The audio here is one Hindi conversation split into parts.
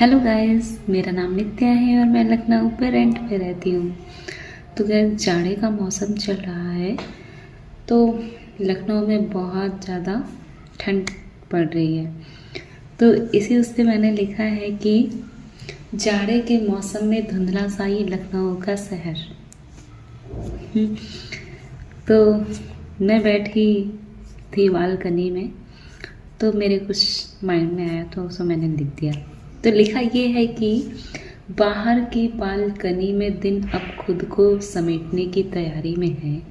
हेलो गाइस, मेरा नाम नित्या है और मैं लखनऊ पे रेंट पे रहती हूँ। तो गाइस, जाड़े का मौसम चल रहा है तो लखनऊ में बहुत ज़्यादा ठंड पड़ रही है। तो इसी उससे मैंने लिखा है कि जाड़े के मौसम में धुंधला सा ये लखनऊ का शहर। तो मैं बैठी थी बालकनी में, तो मेरे कुछ माइंड में आया तो उसको मैंने लिख दिया। तो लिखा ये है कि बाहर की बालकनी में दिन अब खुद को समेटने की तैयारी में है।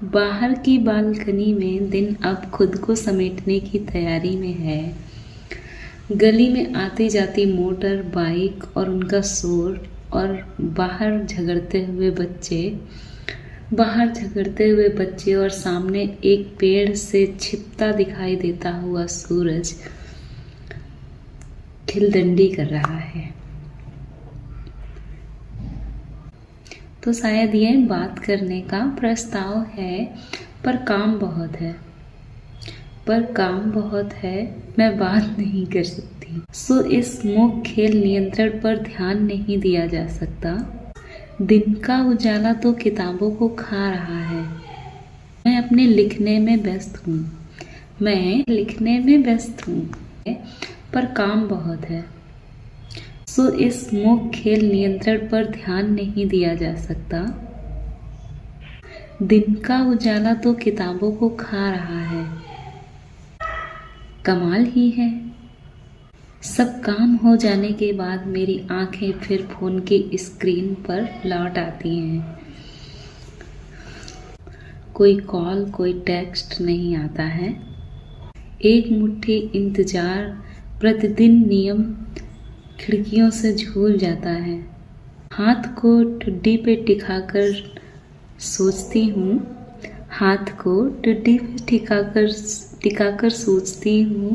बाहर की बालकनी में दिन अब खुद को समेटने की तैयारी में है। गली में आती जाती मोटर बाइक और उनका शोर और बाहर झगड़ते हुए बच्चे और सामने एक पेड़ से छिपता दिखाई देता हुआ सूरज खिलदंडी कर रहा है। तो शायद ये बात करने का प्रस्ताव है, पर काम बहुत है, मैं बात नहीं कर सकती। सो इस मूक खेल नियंत्रण पर ध्यान नहीं दिया जा सकता। दिन का उजाला तो किताबों को खा रहा है। मैं अपने लिखने में व्यस्त हूँ, पर काम बहुत है। सो इस मूक खेल नियंत्रण पर ध्यान नहीं दिया जा सकता। दिन का उजाला तो किताबों को खा रहा है। कमाल ही है, सब काम हो जाने के बाद मेरी आंखें फिर फोन की स्क्रीन पर लौट आती हैं। कोई कॉल, कोई टेक्स्ट नहीं आता है। एक मुट्ठी इंतजार प्रतिदिन नियम खिड़कियों से झूल जाता है। हाथ को ठुड्डी पे टिकाकर सोचती हूँ।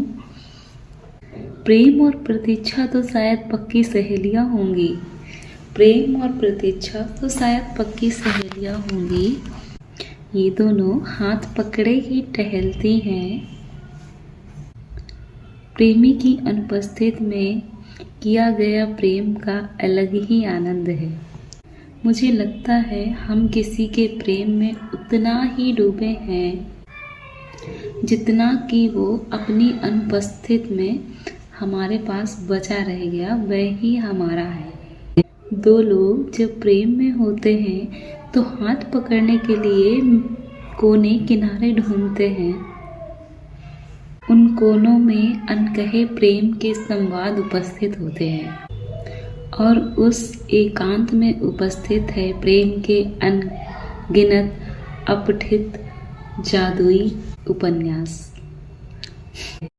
प्रेम और प्रतीक्षा तो शायद पक्की सहेलियां होंगी। ये दोनों हाथ पकड़े ही टहलती हैं। प्रेमी की अनुपस्थिति में किया गया प्रेम का अलग ही आनंद है। मुझे लगता है हम किसी के प्रेम में उतना ही डूबे हैं जितना कि वो अपनी अनुपस्थिति में हमारे पास बचा रह गया, वह ही हमारा है। दो लोग जब प्रेम में होते हैं तो हाथ पकड़ने के लिए कोने किनारे ढूंढते हैं। उन कोनों में अनकहे प्रेम के संवाद उपस्थित होते हैं और उस एकांत में उपस्थित है प्रेम के अनगिनत अपठित जादुई उपन्यास।